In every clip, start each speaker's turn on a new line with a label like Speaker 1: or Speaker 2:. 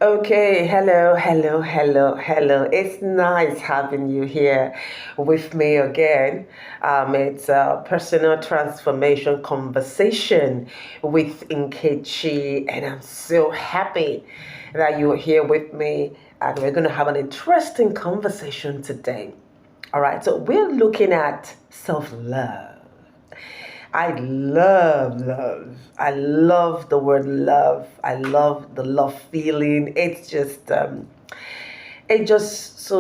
Speaker 1: Okay, hello, hello, hello, hello. It's nice having you here with me again. It's a personal transformation conversation with Nkechi, and I'm so happy that you're here with me, and we're going to have an interesting conversation today. All right, so we're looking at self love. I love love. I love the word love. I love the love feeling. It's just so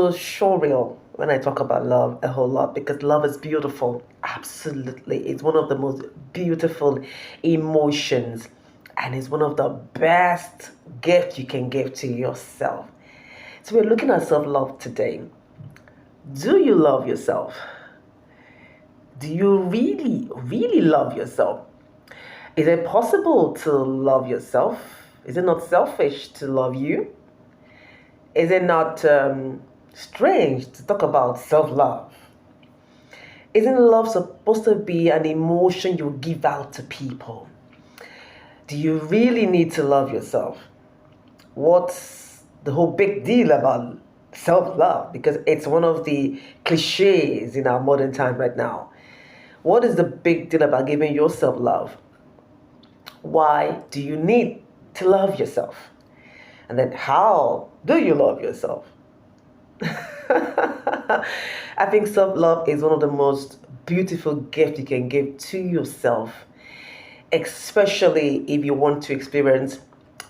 Speaker 1: surreal when I talk about love a whole lot because love is beautiful. Absolutely. It's one of the most beautiful emotions and it's one of the best gifts you can give to yourself. So we're looking at self-love today. Do you love yourself? Do you really, really love yourself? Is it possible to love yourself? Is it not selfish to love you? Is it not strange to talk about self love? Isn't love supposed to be an emotion you give out to people? Do you really need to love yourself? What's the whole big deal about self love? Because it's one of the cliches in our modern time right now. What is the big deal about giving yourself love? Why do you need to love yourself? And then how do you love yourself? I think self love is one of the most beautiful gifts you can give to yourself, especially if you want to experience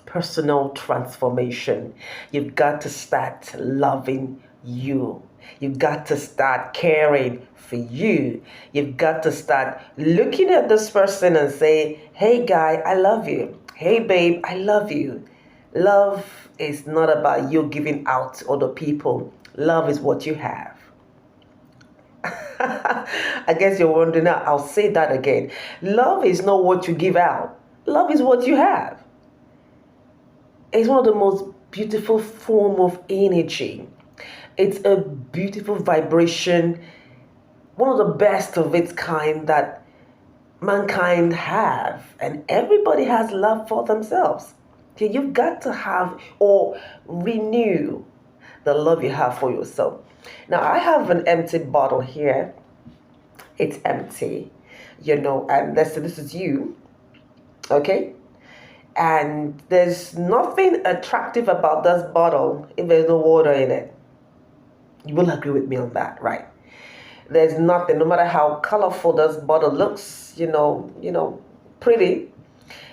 Speaker 1: personal transformation. You've got to start loving you. You've got to start caring for you. You've got to start looking at this person and say, hey guy, I love you. Hey babe, I love you. Love is not about you giving out to other people. Love is what you have. I guess you're wondering, I'll say that again. Love is not what you give out. Love is what you have. It's one of the most beautiful form of energy. It's a beautiful vibration, one of the best of its kind that mankind have, and everybody has love for themselves. Okay, you've got to have or renew the love you have for yourself. Now, I have an empty bottle here. It's empty, and this is you, okay? And there's nothing attractive about this bottle if there's no water in it. You will agree with me on that, right? There's nothing, no matter how colorful this bottle looks, pretty.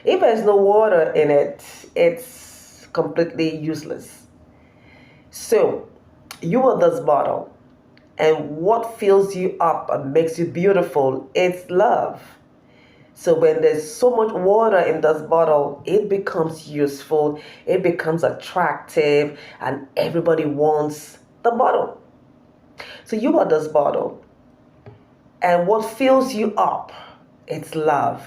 Speaker 1: If there's no water in it, it's completely useless. So, you are this bottle, and what fills you up and makes you beautiful, it's love. So when there's so much water in this bottle, it becomes useful, it becomes attractive, and everybody wants the bottle. So you are this bottle, and what fills you up, it's love.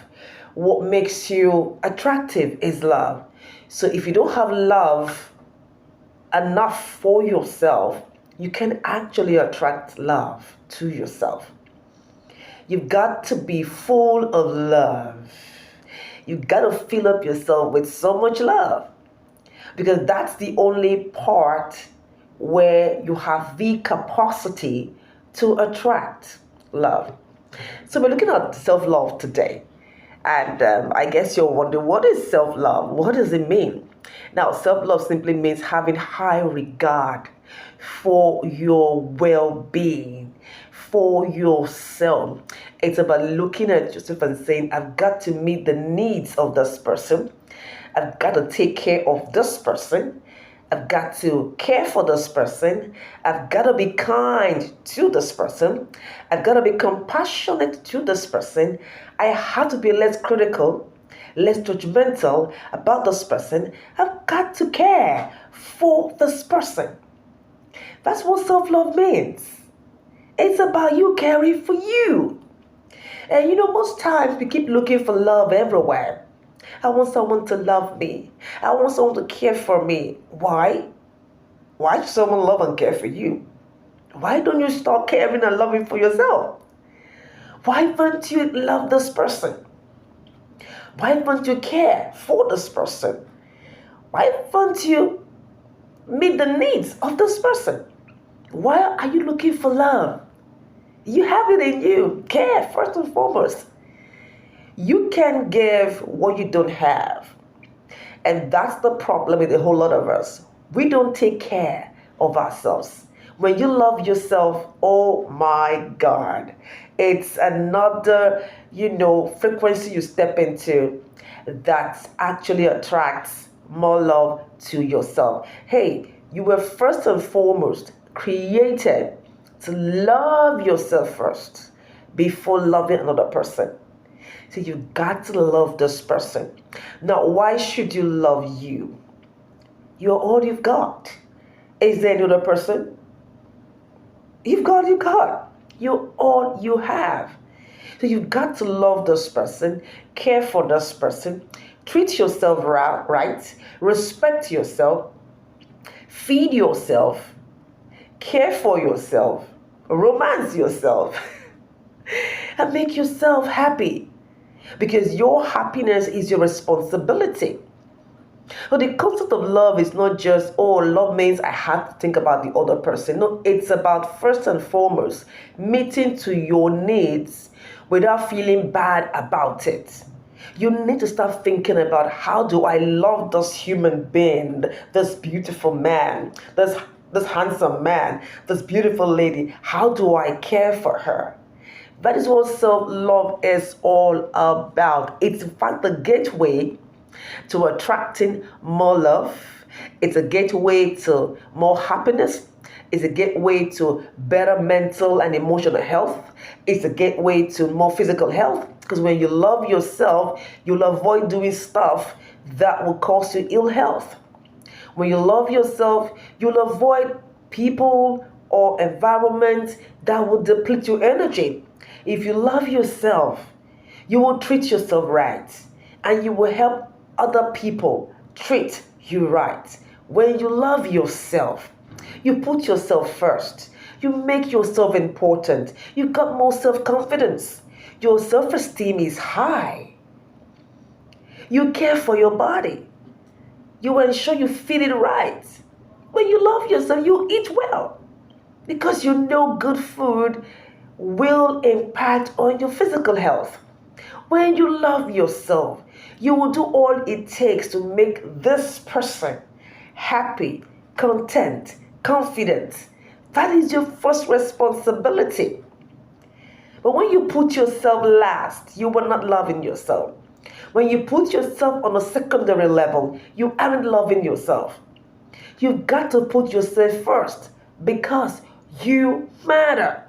Speaker 1: What makes you attractive is love. So if you don't have love enough for yourself, you can actually attract love to yourself. You've got to be full of love. You've got to fill up yourself with so much love because that's the only part where you have the capacity to attract love. So we're looking at self-love today. And I guess you're wondering, what is self-love? What does it mean? Now, self-love simply means having high regard for your well-being, for yourself. It's about looking at yourself and saying, I've got to meet the needs of this person. I've got to take care of this person. I've got to care for this person. I've got to be kind to this person. I've got to be compassionate to this person. I have to be less critical, less judgmental about this person. I've got to care for this person. That's what self-love means. It's about you caring for you. And most times we keep looking for love everywhere. I want someone to love me. I want someone to care for me. Why? Why should someone love and care for you? Why don't you start caring and loving for yourself? Why don't you love this person? Why don't you care for this person? Why don't you meet the needs of this person. Why are you looking for love? You have it in you. Care, first and foremost. You can give what you don't have. And that's the problem with a whole lot of us. We don't take care of ourselves. When you love yourself, oh my God, it's another, frequency you step into that actually attracts more love to yourself. Hey, you were first and foremost created to love yourself first before loving another person. So you got to love this person. Now, why should you love you? You're all you've got. Is there another person? You've got, you got. You're all you have. So you've got to love this person, care for this person, treat yourself right, respect yourself, feed yourself, care for yourself, romance yourself, and make yourself happy. Because your happiness is your responsibility. So the concept of love is not just, oh, love means I have to think about the other person. No, it's about first and foremost meeting to your needs without feeling bad about it. You need to start thinking about, how do I love this human being, this beautiful man, this handsome man, this beautiful lady? How do I care for her? That is what self-love is all about. It's in fact the gateway to attracting more love. It's a gateway to more happiness. It's a gateway to better mental and emotional health. It's a gateway to more physical health. Because when you love yourself, you'll avoid doing stuff that will cause you ill health. When you love yourself, you'll avoid people or environments that will deplete your energy. If you love yourself, you will treat yourself right, and you will help other people treat you right. When you love yourself, you put yourself first. You make yourself important. You've got more self-confidence. Your self-esteem is high. You care for your body. You ensure you feed it right. When you love yourself, you eat well, because you know good food will impact on your physical health. When you love yourself, you will do all it takes to make this person happy, content, confident. That is your first responsibility. But when you put yourself last, you are not loving yourself. When you put yourself on a secondary level, you aren't loving yourself. You've got to put yourself first, because you matter.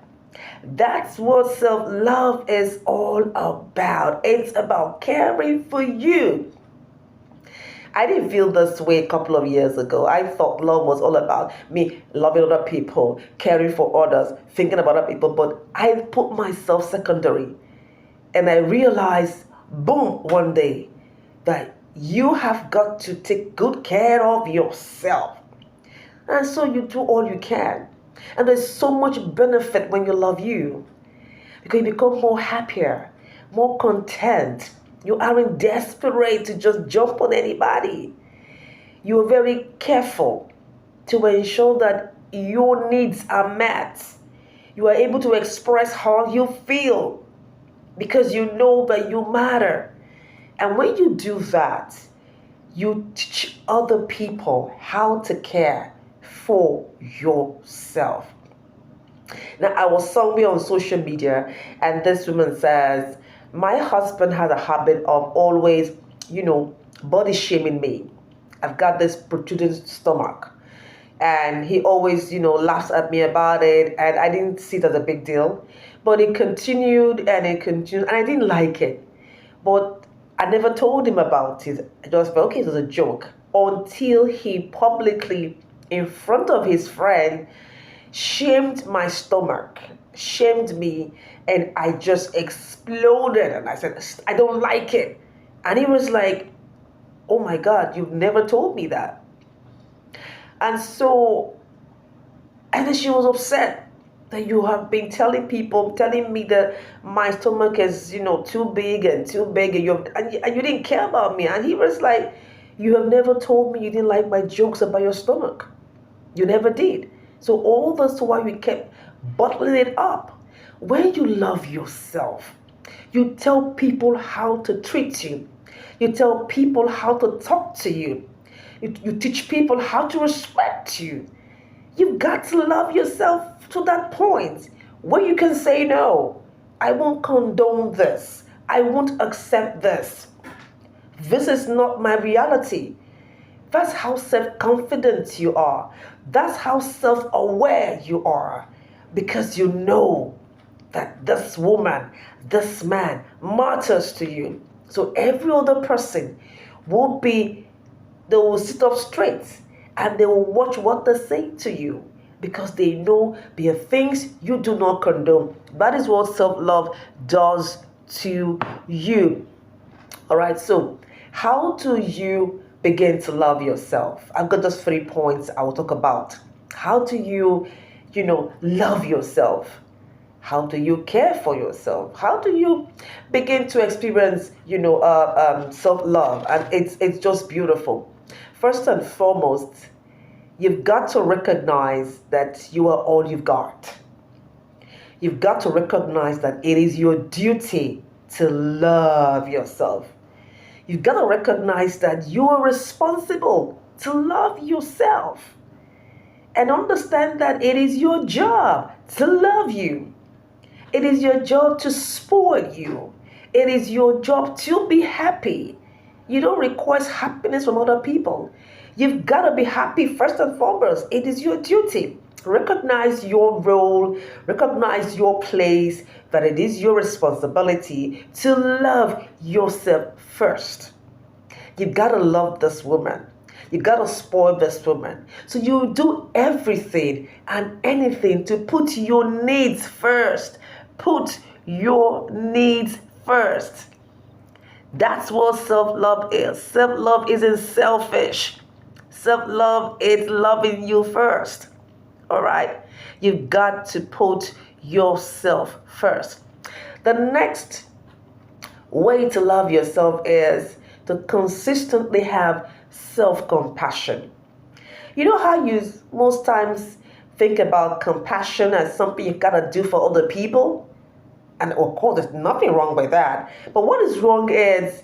Speaker 1: That's what self-love is all about. It's about caring for you. I didn't feel this way a couple of years ago. I thought love was all about me loving other people, caring for others, thinking about other people. But I put myself secondary. And I realized, boom, one day, that you have got to take good care of yourself. And so you do all you can. And there's so much benefit when you love you, because you become more happier, more content. You aren't desperate to just jump on anybody. You're very careful to ensure that your needs are met. You are able to express how you feel, because you know that you matter. And when you do that, you teach other people how to care for yourself. Now, I was somewhere on social media, and this woman says, my husband has a habit of always, body shaming me. I've got this protruding stomach, and he always, laughs at me about it, and I didn't see it as a big deal. But it continued, and I didn't like it. But I never told him about it. I just felt, okay, it was a joke, until he publicly, in front of his friend, shamed my stomach, shamed me, and I just exploded. And I said, I don't like it. And he was like, oh my God, you've never told me that. And then she was upset that you have been telling me that my stomach is, too big, and you didn't care about me. And he was like, you have never told me you didn't like my jokes about your stomach. You never did. So all this while you kept bottling it up. When you love yourself, you tell people how to treat you. You tell people how to talk to you. You teach people how to respect you. You've got to love yourself to that point where you can say, no, I won't condone this. I won't accept this. This is not my reality. That's how self confident you are. That's how self aware you are. Because you know that this woman, this man matters to you. So every other person will be, they will sit up straight and they will watch what they say to you because they know there are things you do not condone. That is what self love does to you. All right, so how do you begin to love yourself? I've got just 3 points I will talk about. How do you love yourself? How do you care for yourself? How do you begin to experience, self-love? And it's just beautiful. First and foremost, you've got to recognize that you are all you've got. You've got to recognize that it is your duty to love yourself. You've got to recognize that you are responsible to love yourself. And understand that it is your job to love you. It is your job to spoil you. It is your job to be happy. You don't request happiness from other people. You've got to be happy first and foremost. It is your duty. Recognize your role, recognize your place, that it is your responsibility to love yourself first. You've got to love this woman. You got to spoil this woman. So you do everything and anything to put your needs first. Put your needs first. That's what self-love is. Self-love isn't selfish. Self-love is loving you first. All right? You've got to put yourself first. The next way to love yourself is to consistently have self-compassion. You know how you most times think about compassion as something you gotta do for other people? And of course, there's nothing wrong with that. But what is wrong is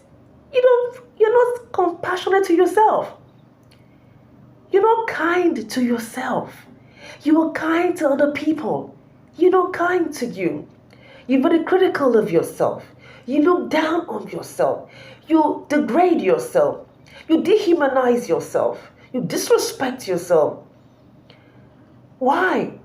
Speaker 1: you're not compassionate to yourself. You're not kind to yourself. You are kind to other people. You're not kind to you. You're very critical of yourself. You look down on yourself. You degrade yourself. You dehumanize yourself. You disrespect yourself. Why?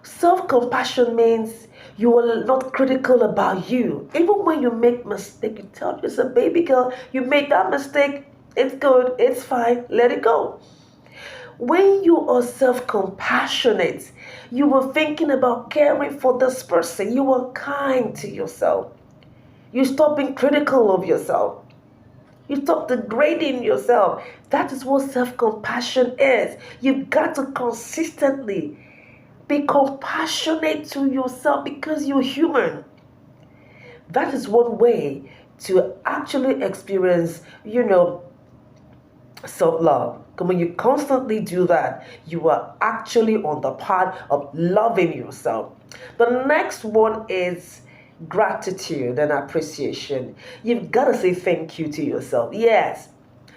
Speaker 1: Self-compassion means you are not critical about you. Even when you make mistake, you tell yourself, baby girl, you made that mistake. It's good. It's fine. Let it go. When you are self-compassionate, you are thinking about caring for this person. You are kind to yourself. You stop being critical of yourself. You stop degrading yourself. That is what self-compassion is. You've got to consistently be compassionate to yourself because you're human. That is one way to actually experience, self-love. When you constantly do that, you are actually on the path of loving yourself. The next one is gratitude and appreciation. You've got to say thank you to yourself. Yes,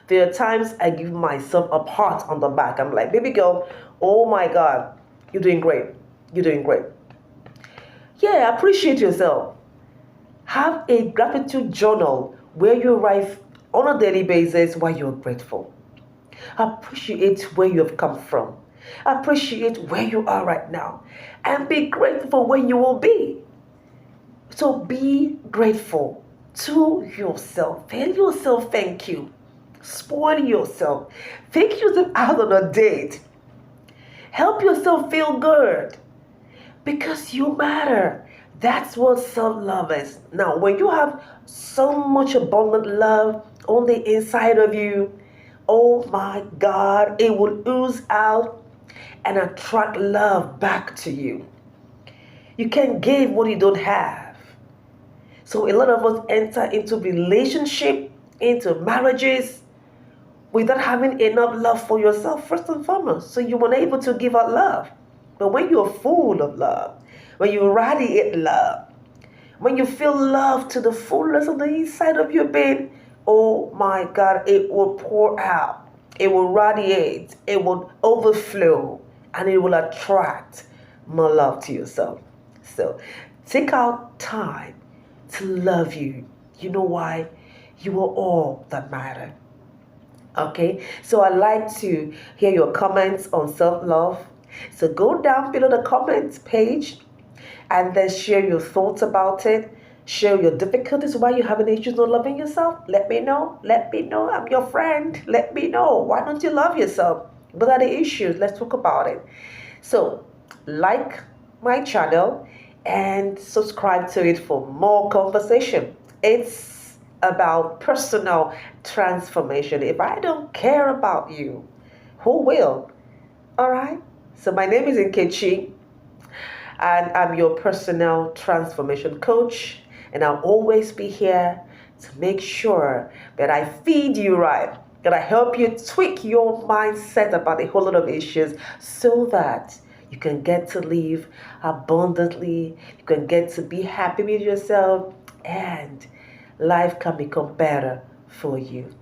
Speaker 1: there are times I give myself a pat on the back. I'm like, baby girl, oh my God, you're doing great. You're doing great. Yeah, appreciate yourself. Have a gratitude journal where you write on a daily basis why you're grateful. Appreciate where you have come from. Appreciate where you are right now. And be grateful for where you will be. So be grateful to yourself. Tell yourself thank you. Spoil yourself. Take yourself out on a date. Help yourself feel good. Because you matter. That's what self-love is. Now, when you have so much abundant love on the inside of you, oh my God, it will ooze out and attract love back to you. You can't give what you don't have. So a lot of us enter into relationship, into marriages, without having enough love for yourself, first and foremost. So you weren't able to give out love. But when you're full of love, when you radiate love, when you feel love to the fullness of the inside of your being, oh my God, it will pour out. It will radiate. It will overflow. And it will attract more love to yourself. So take out time to love you. You know why? You are all that matter. Okay, so I'd like to hear your comments on self love. So go down below the comments page and then share your thoughts about it. Share your difficulties, why you're having issues not loving yourself. Let me know. Let me know. I'm your friend. Let me know. Why don't you love yourself? What are the issues? Let's talk about it. So, like my channel and subscribe to it for more conversation. It's about personal transformation. If I don't care about you, who will? All right. So, my name is Nkechi and I'm your personal transformation coach. And I'll always be here to make sure that I feed you right, that I help you tweak your mindset about a whole lot of issues so that you can get to live abundantly, you can get to be happy with yourself, and life can become better for you.